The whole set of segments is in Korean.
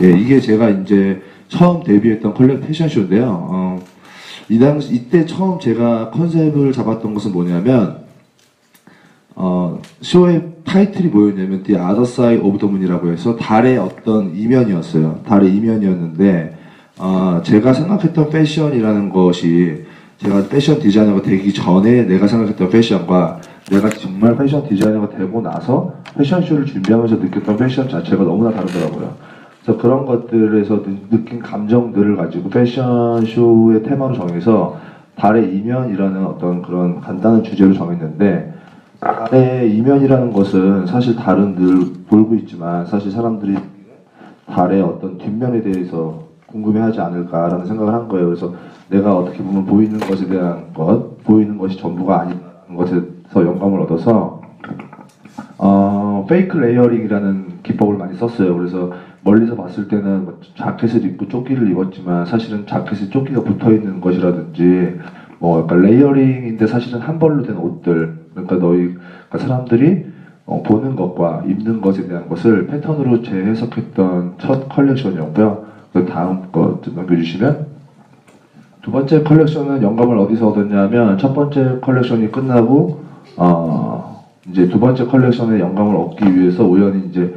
예, 이게 제가 이제 처음 데뷔했던 패션쇼인데요. 이때 처음 제가 컨셉을 잡았던 것은 뭐냐면, 쇼의 타이틀이 뭐였냐면, The Other Side of the Moon이라고 해서 달의 어떤 이면이었어요. 달의 이면이었는데, 제가 생각했던 패션이라는 것이, 제가 패션 디자이너가 되기 전에 내가 생각했던 패션과 내가 정말 패션 디자이너가 되고 나서 패션쇼를 준비하면서 느꼈던 패션 자체가 너무나 다르더라고요. 그래서 그런 것들에서 느낀 감정들을 가지고 패션쇼의 테마로 정해서 달의 이면이라는 어떤 그런 간단한 주제로 정했는데, 달의 이면이라는 것은 사실 달은 늘 돌고 있지만 사실 사람들이 달의 어떤 뒷면에 대해서 궁금해하지 않을까라는 생각을 한 거예요. 그래서 내가 어떻게 보면 보이는 것에 대한 것, 보이는 것이 전부가 아닌 것에서 영감을 얻어서 페이크 레이어링이라는 기법을 많이 썼어요. 그래서 멀리서 봤을 때는 자켓을 입고 조끼를 입었지만 사실은 자켓에 조끼가 붙어있는 것이라든지 뭐 약간 레이어링인데 사실은 한 벌로 된 옷들, 그러니까 사람들이 보는 것과 입는 것에 대한 것을 패턴으로 재해석했던 첫 컬렉션이었고요. 그 다음 거 넘겨주시면, 두 번째 컬렉션은 영감을 어디서 얻었냐면, 첫 번째 컬렉션이 끝나고 이제 두 번째 컬렉션의 영감을 얻기 위해서 우연히 이제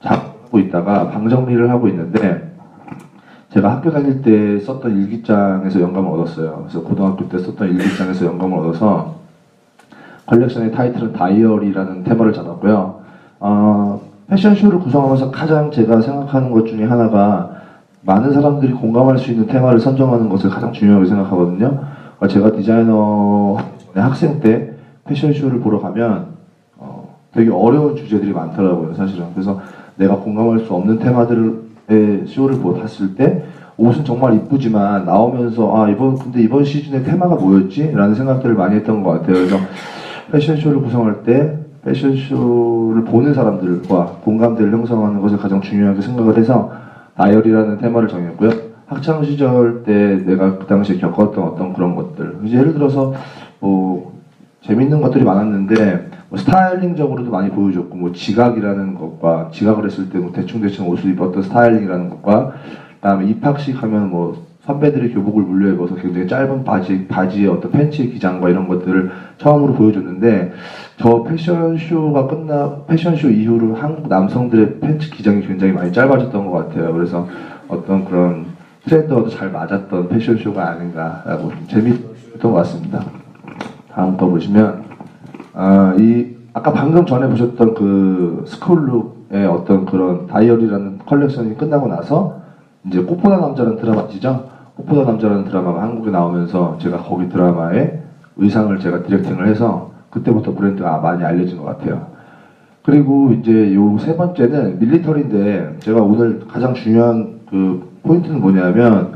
잡고 있다가 방 정리를 하고 있는데, 제가 학교 다닐 때 썼던 일기장에서 영감을 얻었어요. 그래서 고등학교 때 썼던 일기장에서 영감을 얻어서 컬렉션의 타이틀은 다이어리라는 테마를 잡았고요. 패션쇼를 구성하면서 가장 제가 생각하는 것 중에 하나가 많은 사람들이 공감할 수 있는 테마를 선정하는 것을 가장 중요하게 생각하거든요. 제가 디자이너 학생 때 패션쇼를 보러 가면 되게 어려운 주제들이 많더라고요, 사실은. 그래서 내가 공감할 수 없는 테마들의 쇼를 봤을 때 옷은 정말 이쁘지만 나오면서 근데 이번 시즌의 테마가 뭐였지? 라는 생각들을 많이 했던 것 같아요. 그래서 패션쇼를 구성할 때 패션쇼를 보는 사람들과 공감대를 형성하는 것을 가장 중요하게 생각을 해서 다이어리라는 테마를 정했고요. 학창 시절 때 내가 그 당시에 겪었던 어떤 그런 것들, 이제 예를 들어서 뭐 재밌는 것들이 많았는데 뭐 스타일링적으로도 많이 보여줬고, 뭐 지각이라는 것과 지각을 했을 때 뭐 대충 옷을 입었던 스타일링이라는 것과, 그다음에 입학식 하면 뭐 선배들이 교복을 물려 입어서 굉장히 짧은 바지에 어떤 팬츠의 기장과 이런 것들을 처음으로 보여줬는데, 저 패션쇼 이후로 한국 남성들의 팬츠 기장이 굉장히 많이 짧아졌던 것 같아요. 그래서 어떤 그런 트렌드와도 잘 맞았던 패션쇼가 아닌가라고 좀 재밌었던 것 같습니다. 다음 거 보시면, 아까 방금 전에 보셨던 그 스쿨룩의 어떤 그런 다이어리라는 컬렉션이 끝나고 나서 이제 꽃보다 남자라는 드라마 아시죠? 꽃보다 남자라는 드라마가 한국에 나오면서 제가 거기 드라마에 의상을 제가 디렉팅을 해서 그때부터 브랜드가 많이 알려진 것 같아요. 그리고 이제 요 세 번째는 밀리터리인데, 제가 오늘 가장 중요한 그 포인트는 뭐냐면,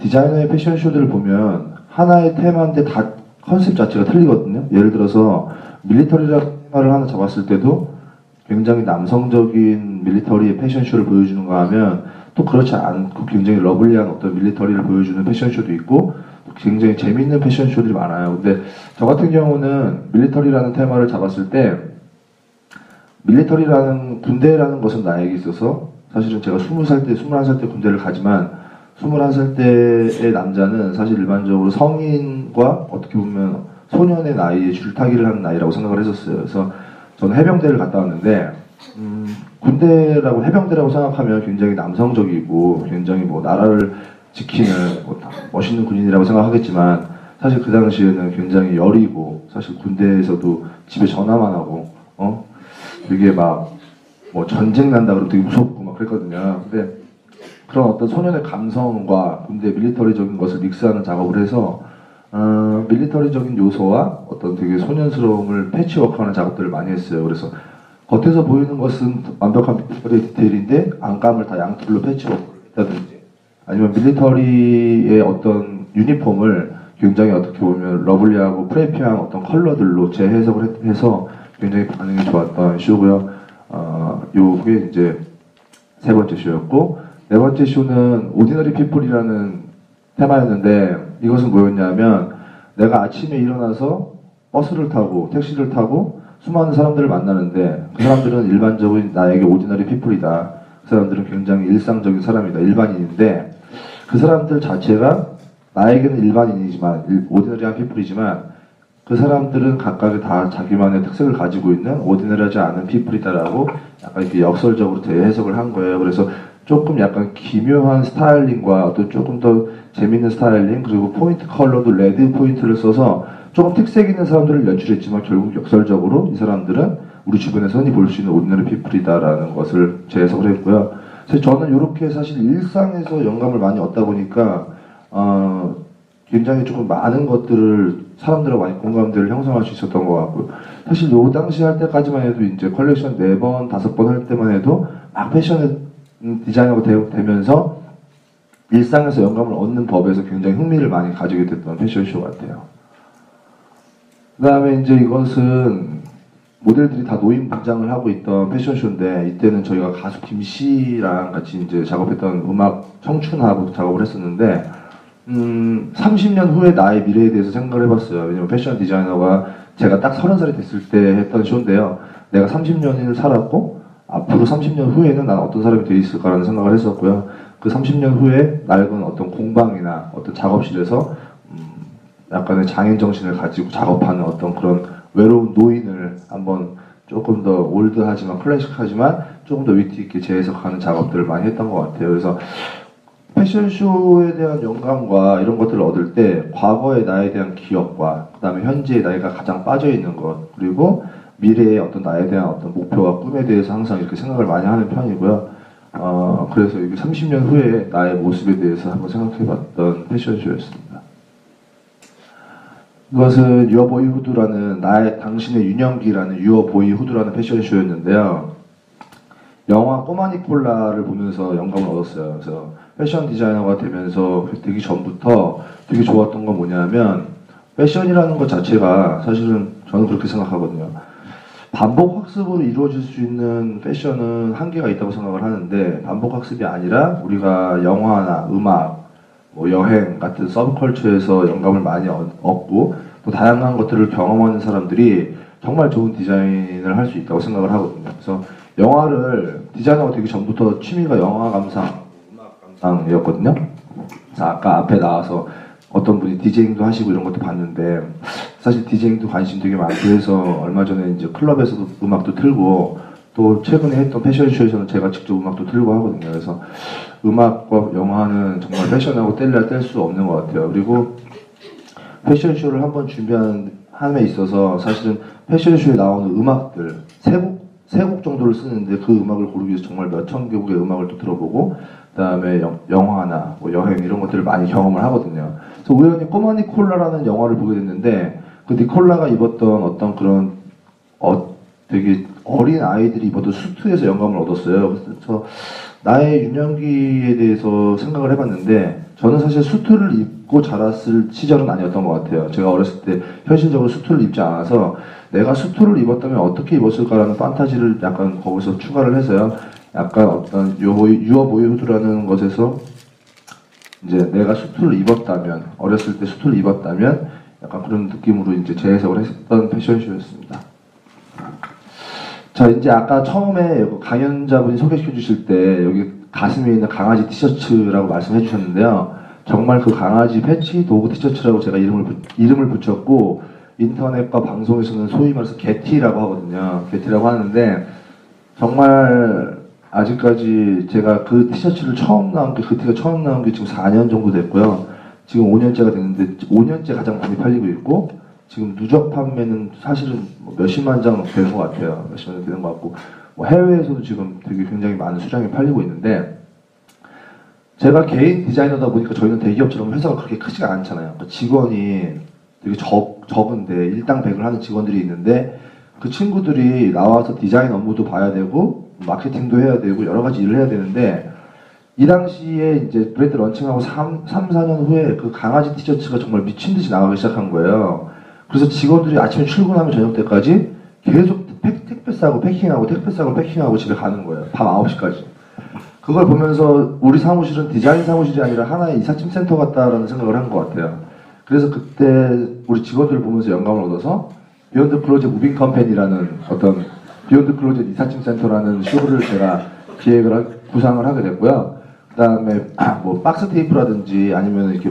디자이너의 패션쇼들을 보면 하나의 테마인데 다 컨셉 자체가 틀리거든요. 예를 들어서 밀리터리라는 테마를 하나 잡았을 때도 굉장히 남성적인 밀리터리의 패션쇼를 보여주는가 하면 또 그렇지 않고 굉장히 러블리한 어떤 밀리터리를 보여주는 패션쇼도 있고 굉장히 재밌는 패션쇼들이 많아요. 근데 저 같은 경우는 밀리터리라는 테마를 잡았을 때, 밀리터리라는 군대라는 것은 나에게 있어서 사실은 제가 20살 때, 21살 때 군대를 가지만 21살 때의 남자는 사실 일반적으로 성인과 어떻게 보면 소년의 나이에 줄타기를 하는 나이라고 생각을 했었어요. 그래서 저는 해병대를 갔다 왔는데, 해병대라고 생각하면 굉장히 남성적이고 굉장히 뭐 나라를 지키는 뭐 멋있는 군인이라고 생각하겠지만, 사실 그 당시에는 굉장히 여리고, 사실 군대에서도 집에 전화만 하고 되게 막 뭐 전쟁 난다 그러면 되게 무섭고 막 그랬거든요. 근데 그런 어떤 소년의 감성과 군대 밀리터리적인 것을 믹스하는 작업을 해서 밀리터리적인 요소와 어떤 되게 소년스러움을 패치워크하는 작업들을 많이 했어요. 그래서 겉에서 보이는 것은 완벽한 밀리터리 디테일인데 안감을 다 양털로 패치워크를 했다든지, 아니면 밀리터리의 어떤 유니폼을 굉장히 어떻게 보면 러블리하고 프레피한 어떤 컬러들로 재해석을 해서 굉장히 반응이 좋았던 쇼고요. 요게 이제 세 번째 쇼였고, 네 번째 쇼는 오디너리 피플이라는 테마였는데, 이것은 뭐였냐면, 내가 아침에 일어나서 버스를 타고 택시를 타고 수많은 사람들을 만나는데 그 사람들은 일반적인 나에게 오디너리 피플이다. 그 사람들은 굉장히 일상적인 사람이다, 일반인인데 그 사람들 자체가 나에게는 일반인이지만 오디너리한 피플이지만 그 사람들은 각각의 다 자기만의 특색을 가지고 있는 오디너리하지 않은 피플이다라고 약간 이렇게 역설적으로 재해석을 한 거예요. 그래서 조금 약간 기묘한 스타일링과 어떤 조금 더 재밌는 스타일링 그리고 포인트 컬러도 레드 포인트를 써서 조금 특색 있는 사람들을 연출했지만 결국 역설적으로 이 사람들은 우리 주변에서 흔히 볼 수 있는 오디너리 피플이다라는 것을 재해석을 했고요. 그래서 저는 이렇게 사실 일상에서 영감을 많이 얻다 보니까 굉장히 조금 많은 것들을 사람들하고 많이 공감대를 형성할 수 있었던 것 같고요. 사실 요 당시 할 때까지만 해도 이제 컬렉션 4번, 5번 할 때만 해도 막 패션을 디자이너가 되면서 일상에서 영감을 얻는 법에서 굉장히 흥미를 많이 가지게 됐던 패션쇼 같아요. 그 다음에 이제 이것은 모델들이 다 노인 분장을 하고 있던 패션쇼인데 이때는 저희가 가수 김씨랑 같이 이제 작업했던 음악 청춘하고 작업을 했었는데 30년 후에 나의 미래에 대해서 생각을 해봤어요. 왜냐면 패션 디자이너가 제가 딱 30살이 됐을 때 했던 쇼인데요. 내가 30년을 살았고 앞으로 30년 후에는 난 어떤 사람이 되어 있을까라는 생각을 했었고요. 그 30년 후에 낡은 어떤 공방이나 어떤 작업실에서 약간의 장인 정신을 가지고 작업하는 어떤 그런 외로운 노인을 한번 조금 더 올드하지만 클래식하지만 조금 더 위트 있게 재해석하는 작업들을 많이 했던 것 같아요. 그래서 패션쇼에 대한 영감과 이런 것들을 얻을 때 과거의 나에 대한 기억과 그 다음에 현재의 나이가 가장 빠져있는 것 그리고 미래의 어떤 나에 대한 어떤 목표와 꿈에 대해서 항상 이렇게 생각을 많이 하는 편이고요. 그래서 이게 30년 후에 나의 모습에 대해서 한번 생각해봤던 패션쇼였습니다. 이것은 유어 보이 후드라는 당신의 유년기라는 유어 보이 후드라는 패션쇼였는데요. 영화 꼬마 니콜라를 보면서 영감을 얻었어요. 그래서 패션 디자이너가 되면서 되기 전부터 되게 좋았던 건 뭐냐면 패션이라는 것 자체가 사실은 저는 그렇게 생각하거든요. 반복 학습으로 이루어질 수 있는 패션은 한계가 있다고 생각을 하는데 반복 학습이 아니라 우리가 영화나 음악, 뭐 여행 같은 서브컬처에서 영감을 많이 얻고 또 다양한 것들을 경험하는 사람들이 정말 좋은 디자인을 할 수 있다고 생각을 하거든요. 그래서 영화를 디자이너가 되기 전부터 취미가 영화 감상, 음악 감상이었거든요. 그래서 아까 앞에 나와서 어떤 분이 디제잉도 하시고 이런 것도 봤는데 사실 디제잉도 관심 되게 많고 해서 얼마 전에 이제 클럽에서도 음악도 틀고 또 최근에 했던 패션쇼에서는 제가 직접 음악도 틀고 하거든요. 그래서 음악과 영화는 정말 패션하고 뗄래야 뗄 수 없는 것 같아요. 그리고 패션쇼를 한번 준비하는 함에 있어서 사실은 패션쇼에 나오는 음악들 세 곡 정도를 쓰는데 그 음악을 고르기 위해서 정말 몇천 개국의 음악을 또 들어보고 그 다음에 영화나 뭐 여행 이런 것들을 많이 경험을 하거든요. 그래서 우연히 꼬마 니콜라라는 영화를 보게 됐는데 그 니콜라가 입었던 어떤 그런 되게 어린 아이들이 입었던 수트에서 영감을 얻었어요. 그래서 나의 유년기에 대해서 생각을 해봤는데 저는 사실 수트를 입고 자랐을 시절은 아니었던 것 같아요. 제가 어렸을 때 현실적으로 수트를 입지 않아서 내가 수트를 입었다면 어떻게 입었을까라는 판타지를 약간 거기서 추가를 해서요. 약간 어떤 유어 보이 후드라는 것에서 이제 내가 수트를 입었다면 어렸을 때 수트를 입었다면 약간 그런 느낌으로 이제 재해석을 했던 패션쇼였습니다. 자 이제 아까 처음에 강연자분이 소개시켜 주실 때 여기 가슴에 있는 강아지 티셔츠라고 말씀해 주셨는데요. 정말 그 강아지 패치 도구 티셔츠라고 제가 이름을 붙였고 인터넷과 방송에서는 소위 말해서 개티라고 하거든요. 개티라고 하는데 정말 아직까지 제가 그 티셔츠를 그 티가 처음 나온 게 지금 4년 정도 됐고요. 지금 5년째가 됐는데 5년째 가장 많이 팔리고 있고 지금 누적 판매는 사실은 뭐 몇십만 장 되는 것 같아요. 몇십만 장 되는 것 같고 뭐 해외에서도 지금 되게 굉장히 많은 수량이 팔리고 있는데 제가 개인 디자이너다 보니까 저희는 대기업처럼 회사가 그렇게 크지가 않잖아요. 그러니까 직원이 되게 적은데 일당백을 하는 직원들이 있는데 그 친구들이 나와서 디자인 업무도 봐야 되고 마케팅도 해야 되고 여러 가지 일을 해야 되는데 이 당시에 이제 브랜드 런칭하고 3, 4년 후에 그 강아지 티셔츠가 정말 미친 듯이 나가기 시작한 거예요. 그래서 직원들이 아침에 출근하면 저녁 때까지 계속 택배 싸고 패킹하고 택배 싸고 패킹하고 집에 가는 거예요. 밤 9시까지. 그걸 보면서 우리 사무실은 디자인 사무실이 아니라 하나의 이삿짐 센터 같다라는 생각을 한 것 같아요. 그래서 그때 우리 직원들을 보면서 영감을 얻어서 비욘드 클로젯 무빙 컴퍼니라는 어떤 비욘드 클로젯 이삿짐 센터라는 쇼를 제가 기획을 구상을 하게 됐고요. 그다음에 뭐 박스 테이프라든지 아니면 이렇게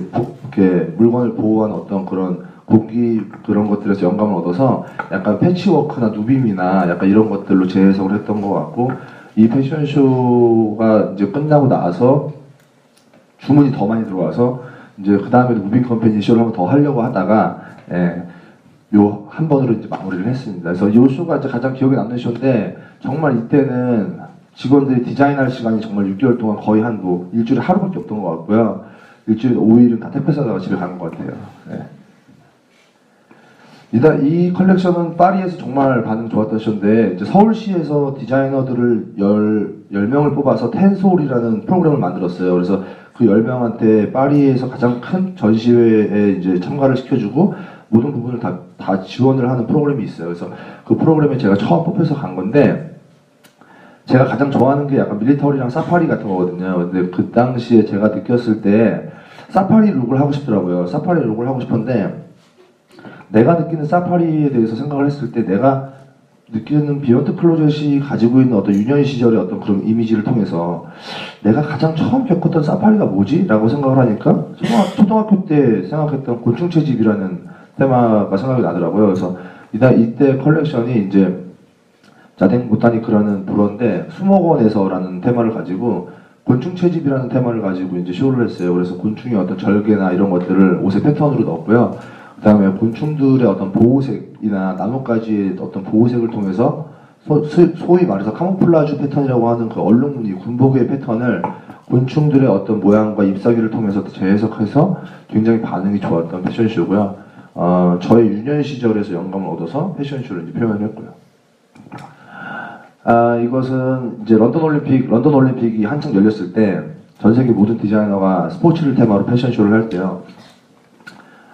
물건을 보호한 어떤 그런 공기 그런 것들에서 영감을 얻어서 약간 패치워크나 누빔이나 약간 이런 것들로 재해석을 했던 것 같고, 이 패션쇼가 이제 끝나고 나서 주문이 더 많이 들어와서 이제 그 다음에 무빙 컴퍼니 쇼를 한번 더 하려고 하다가 요 한 번으로 이제 마무리를 했습니다. 그래서 이 쇼가 이제 가장 기억에 남는 쇼인데, 정말 이때는 직원들이 디자인할 시간이 정말 6개월 동안 거의 한 뭐 일주일에 하루밖에 없던 것 같고요. 일주일에 5일은 다 택배 사다가 집에 가는 것 같아요. 이 컬렉션은 파리에서 정말 반응 좋았던 쇼인데, 이제 서울시에서 디자이너들을 10명을 뽑아서 텐소울이라는 프로그램을 만들었어요. 그래서 그 10명한테 파리에서 가장 큰 전시회에 이제 참가를 시켜주고 모든 부분을 다 지원을 하는 프로그램이 있어요. 그래서 그 프로그램에 제가 처음 뽑혀서 간 건데, 제가 가장 좋아하는 게 약간 밀리터리랑 사파리 같은 거거든요. 근데 그 당시에 제가 느꼈을 때 사파리 룩을 하고 싶더라고요. 사파리 룩을 하고 싶은데, 내가 느끼는 사파리에 대해서 생각을 했을 때 내가 느끼는 비욘드 클로젯이 가지고 있는 어떤 유년 시절의 어떤 그런 이미지를 통해서 내가 가장 처음 겪었던 사파리가 뭐지? 라고 생각을 하니까 초등학교 때 생각했던 곤충 채집이라는 테마가 생각이 나더라고요. 그래서 이때 컬렉션이 이제 자댕 보타니크라는 브랜드인데 수목원에서라는 테마를 가지고 곤충 채집이라는 테마를 가지고 이제 쇼를 했어요. 그래서 곤충의 어떤 절개나 이런 것들을 옷의 패턴으로 넣었고요. 그 다음에 곤충들의 어떤 보호색이나 나뭇가지의 어떤 보호색을 통해서 소위 말해서 카모플라주 패턴이라고 하는 그 얼룩무늬, 군복의 패턴을 곤충들의 어떤 모양과 잎사귀를 통해서 재해석해서 굉장히 반응이 좋았던 패션쇼고요. 저의 유년 시절에서 영감을 얻어서 패션쇼를 이제 표현했고요. 이것은 이제 런던 올림픽이 한창 열렸을 때 전 세계 모든 디자이너가 스포츠를 테마로 패션쇼를 할 때요.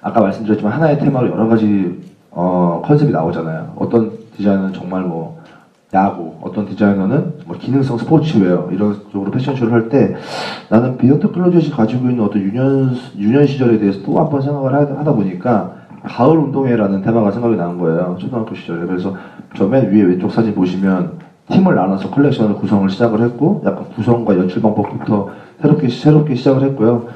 아까 말씀드렸지만 하나의 테마로 여러 가지 컨셉이 나오잖아요. 어떤 디자이너는 정말 뭐 야구, 어떤 디자이너는 뭐 기능성 스포츠웨어 이런 쪽으로 패션쇼를 할 때 나는 비욘드 클로젯이 가지고 있는 어떤 유년 시절에 대해서 또 한 번 생각을 하다 보니까 가을 운동회라는 테마가 생각이 나는 거예요. 초등학교 시절에. 그래서 저 맨 위에 왼쪽 사진 보시면 팀을 나눠서 컬렉션을 구성을 시작을 했고, 약간 구성과 연출 방법부터 새롭게 시작을 했고요.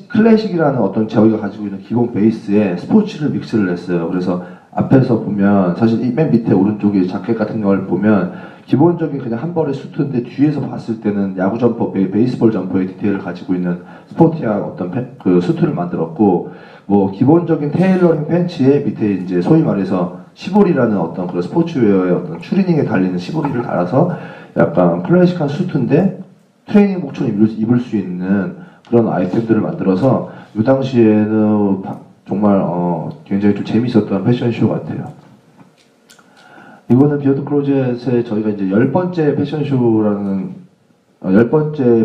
클래식이라는 어떤 저희가 가지고 있는 기본 베이스에 스포츠를 믹스를 했어요. 그래서 앞에서 보면 사실 이 맨 밑에 오른쪽에 자켓 같은 걸 보면 기본적인 그냥 한 벌의 수트인데, 뒤에서 봤을 때는 야구 점퍼, 베이스볼 점퍼의 디테일을 가지고 있는 스포티한 어떤 그 수트를 만들었고, 뭐 기본적인 테일러링 팬츠에 밑에 이제 소위 말해서 시보리라는 어떤 그런 스포츠웨어의 어떤 추리닝에 달리는 시보리를 달아서 약간 클래식한 수트인데 트레이닝복처럼 입을 수 있는 그런 아이템들을 만들어서 이 당시에는 정말 굉장히 좀 재밌었던 패션쇼 같아요. 이거는 비욘드 클로젯의 저희가 이제 10번째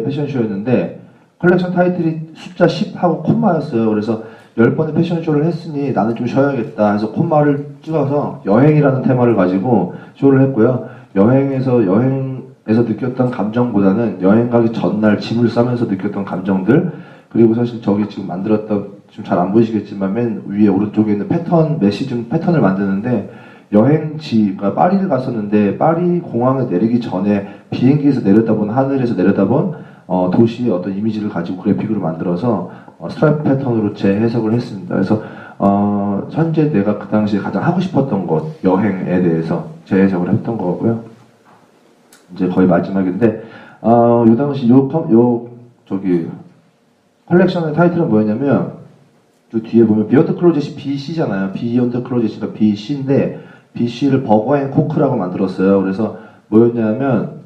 패션쇼였는데 컬렉션 타이틀이 숫자 10하고 콤마였어요. 그래서 10번의 패션쇼를 했으니 나는 좀 쉬어야겠다 해서 콤마를 찍어서 여행이라는 테마를 가지고 쇼를 했고요. 여행에서 느꼈던 감정보다는 여행 가기 전날 짐을 싸면서 느꼈던 감정들, 그리고 사실 저기 지금 만들었던, 좀 잘 안 보이시겠지만 맨 위에 오른쪽에 있는 메시즌 패턴을 만드는데, 여행지, 그러니까 파리를 갔었는데 파리 공항에 내리기 전에 비행기에서 내려다본, 하늘에서 내려다본 도시의 어떤 이미지를 가지고 그래픽으로 만들어서 스트라이프 패턴으로 재해석을 했습니다. 그래서 현재 내가 그 당시에 가장 하고 싶었던 것, 여행에 대해서 재해석을 했던 거고요. 이제 거의 마지막인데, 요 당시 컬렉션의 타이틀은 뭐였냐면, 저 뒤에 보면 비욘드 클로젯이 BC잖아요. 비욘드 클로젯이가 BC인데 BC를 버거 앤 코크라고 만들었어요. 그래서 뭐였냐면,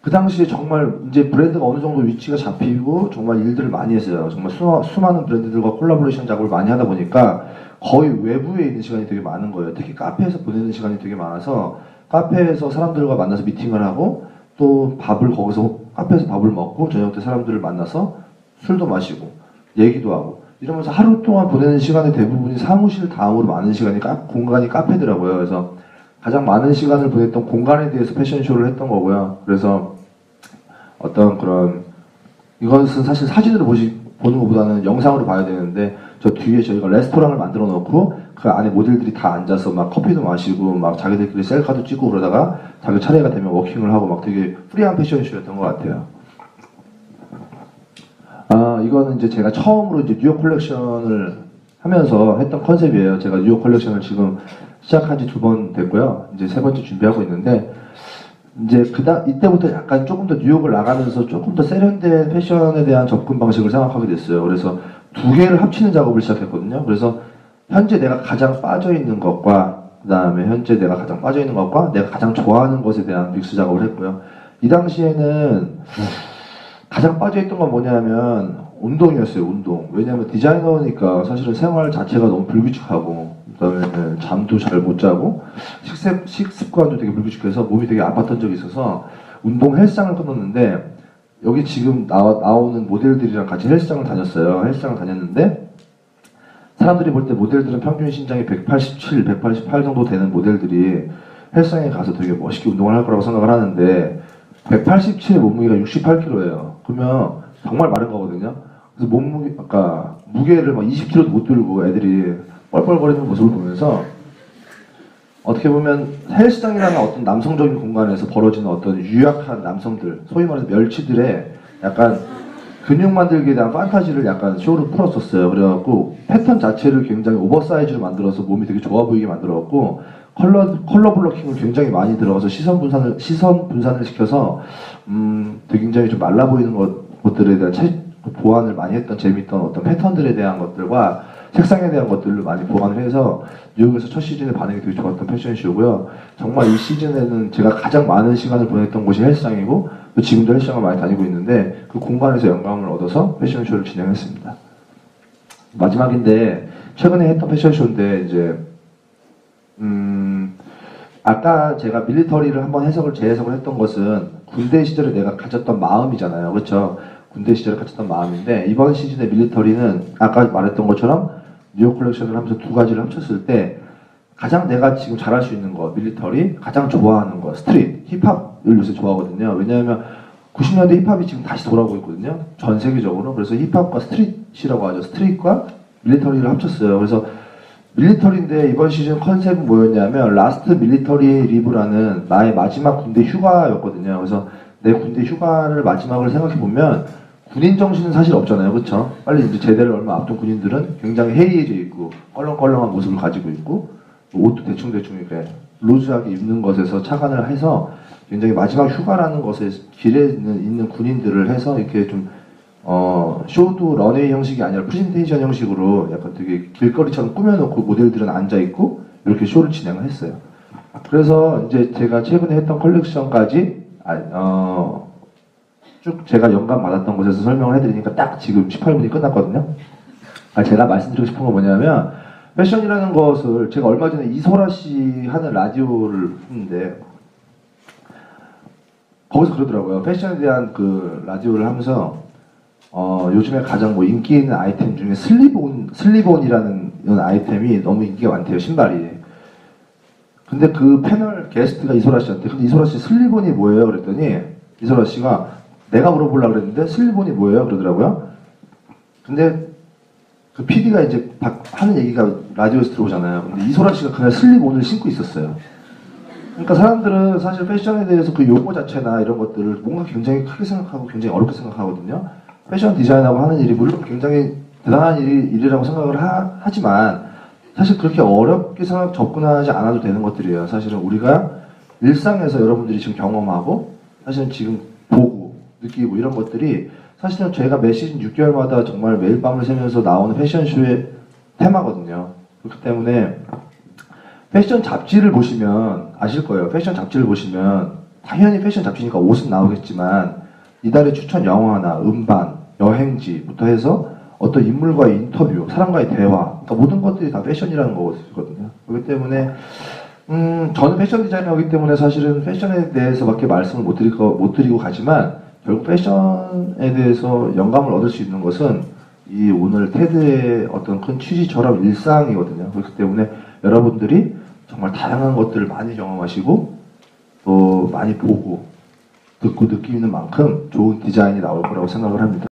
그 당시에 정말 이제 브랜드가 어느 정도 위치가 잡히고 정말 일들을 많이 했어요. 정말 수많은 브랜드들과 콜라보레이션 작업을 많이 하다 보니까 거의 외부에 있는 시간이 되게 많은 거예요. 특히 카페에서 보내는 시간이 되게 많아서 카페에서 사람들과 만나서 미팅을 하고, 또 거기서 카페에서 밥을 먹고 저녁 때 사람들을 만나서 술도 마시고 얘기도 하고 이러면서 하루 동안 보내는 시간의 대부분이 사무실 다음으로 많은 시간이 공간이 카페더라고요. 그래서 가장 많은 시간을 보냈던 공간에 대해서 패션쇼를 했던 거고요. 그래서 어떤 그런, 이것은 사실 사진으로 보는 것보다는 영상으로 봐야 되는데, 저 뒤에 저희가 레스토랑을 만들어 놓고 그 안에 모델들이 다 앉아서 막 커피도 마시고 막 자기들끼리 셀카도 찍고 그러다가 자기 차례가 되면 워킹을 하고 막 되게 프리한 패션쇼였던 것 같아요. 이거는 이제 제가 처음으로 이제 뉴욕 컬렉션을 하면서 했던 컨셉이에요. 제가 뉴욕 컬렉션을 지금 시작한 지 2번 됐고요. 이제 3번째 준비하고 있는데, 이제 이때부터 약간 조금 더 뉴욕을 나가면서 조금 더 세련된 패션에 대한 접근 방식을 생각하게 됐어요. 그래서 2개를 합치는 작업을 시작했거든요. 그래서 현재 내가 가장 빠져있는 것과 그 다음에 현재 내가 가장 빠져있는 것과 내가 가장 좋아하는 것에 대한 믹스 작업을 했고요. 이 당시에는 가장 빠져있던 건 뭐냐면 운동이었어요. 운동. 왜냐하면 디자이너니까 사실은 생활 자체가 너무 불규칙하고 그다음에 잠도 잘 못 자고 식습관도 되게 불규칙해서 몸이 되게 아팠던 적이 있어서 운동 헬스장을 끊었는데, 여기 지금 나오는 모델들이랑 같이 헬스장을 다녔어요. 헬스장을 다녔는데 사람들이 볼 때 모델들은 평균 신장이 187, 188 정도 되는 모델들이 헬스장에 가서 되게 멋있게 운동을 할 거라고 생각을 하는데 187의 몸무게가 68kg예요. 그러면 정말 마른 거거든요. 그래서 몸무게, 아까 무게를 막 20kg도 못 들고 애들이 뻘뻘거리는 모습을 보면서 어떻게 보면 헬스장이라는 어떤 남성적인 공간에서 벌어지는 어떤 유약한 남성들, 소위 말해서 멸치들의 약간 근육 만들기에 대한 판타지를 약간 쇼로 풀었었어요. 그래갖고 패턴 자체를 굉장히 오버사이즈로 만들어서 몸이 되게 좋아 보이게 만들어갖고 컬러 블러킹을 굉장히 많이 들어가서 시선 분산을 시켜서 굉장히 좀 말라 보이는 것들에 대한 보완을 많이 했던 재밌던 어떤 패턴들에 대한 것들과 색상에 대한 것들을 많이 보완을 해서 뉴욕에서 첫 시즌에 반응이 되게 좋았던 패션쇼고요. 정말 이 시즌에는 제가 가장 많은 시간을 보냈던 곳이 헬스장이고 또 지금도 헬스장을 많이 다니고 있는데 그 공간에서 영감을 얻어서 패션쇼를 진행했습니다. 마지막인데 최근에 했던 패션쇼인데 이제 아까 제가 밀리터리를 한번 재해석을 했던 것은 군대 시절에 내가 가졌던 마음이잖아요. 그렇죠? 군대 시절에 가졌던 마음인데 이번 시즌의 밀리터리는 아까 말했던 것처럼 뉴욕 컬렉션을 하면서 2가지를 합쳤을 때 가장 내가 지금 잘할 수 있는 거, 밀리터리, 가장 좋아하는 거, 스트릿, 힙합을 요새 좋아하거든요. 왜냐하면 90년대 힙합이 지금 다시 돌아오고 있거든요. 전 세계적으로. 그래서 힙합과 스트릿이라고 하죠. 스트릿과 밀리터리를 합쳤어요. 그래서 밀리터리인데 이번 시즌 컨셉은 뭐였냐면 라스트 밀리터리 리브라는 나의 마지막 군대 휴가였거든요. 그래서 내 군대 휴가를 마지막으로 생각해보면 군인 정신은 사실 없잖아요. 그쵸? 빨리 이제 제대를 얼마 앞둔 군인들은 굉장히 해이해져 있고 껄렁껄렁한 모습을 가지고 있고 옷도 대충대충 이렇게 루즈하게 입는 것에서 착안을 해서 굉장히 마지막 휴가라는 것에 길에 있는 군인들을 해서 이렇게 좀 쇼도 런웨이 형식이 아니라 프레젠테이션 형식으로 약간 되게 길거리처럼 꾸며놓고 모델들은 앉아있고 이렇게 쇼를 진행을 했어요. 그래서 이제 제가 최근에 했던 컬렉션까지 쭉 제가 영감 받았던 곳에서 설명을 해드리니까 딱 지금 18분이 끝났거든요. 제가 말씀드리고 싶은 건 뭐냐면 패션이라는 것을 제가 얼마 전에 이소라 씨 하는 라디오를 했는데 거기서 그러더라고요. 패션에 대한 그 라디오를 하면서 요즘에 가장 뭐 인기 있는 아이템 중에 슬리본이라는 아이템이 너무 인기가 많대요. 신발이. 근데 그 패널 게스트가 이소라 씨한테 근데 이소라 씨 슬리본이 뭐예요? 그랬더니 이소라 씨가 내가 물어보려고 그랬는데 슬리본이 뭐예요? 그러더라고요. 근데 그 PD가 이제 하는 얘기가 라디오에서 들어오잖아요. 근데 이소라 씨가 그날 슬리본을 신고 있었어요. 그러니까 사람들은 사실 패션에 대해서 그 용어 자체나 이런 것들을 뭔가 굉장히 크게 생각하고 굉장히 어렵게 생각하거든요. 패션 디자인하고 하는 일이 물론 굉장히 대단한 일이라고 생각을 하지만 사실 그렇게 어렵게 접근하지 않아도 되는 것들이에요. 사실은 우리가 일상에서 여러분들이 지금 경험하고 사실은 지금 보고 느끼고 이런 것들이 사실은 저희가 매 시즌 6개월마다 정말 매일 밤을 새면서 나오는 패션쇼의 테마거든요. 그렇기 때문에 패션 잡지를 보시면 아실 거예요. 패션 잡지를 보시면 당연히 패션 잡지니까 옷은 나오겠지만 이달의 추천 영화나 음반, 여행지부터 해서 어떤 인물과의 인터뷰, 사람과의 대화, 그러니까 모든 것들이 다 패션이라는 거거든요. 그렇기 때문에 저는 패션 디자이너이기 때문에 사실은 패션에 대해서밖에 말씀을 못 드리고 가지만 결국 패션에 대해서 영감을 얻을 수 있는 것은 이 오늘 테드의 어떤 큰 취지처럼 일상이거든요. 그렇기 때문에 여러분들이 정말 다양한 것들을 많이 경험하시고 또 많이 보고 듣고 느끼는 만큼 좋은 디자인이 나올 거라고 생각을 합니다.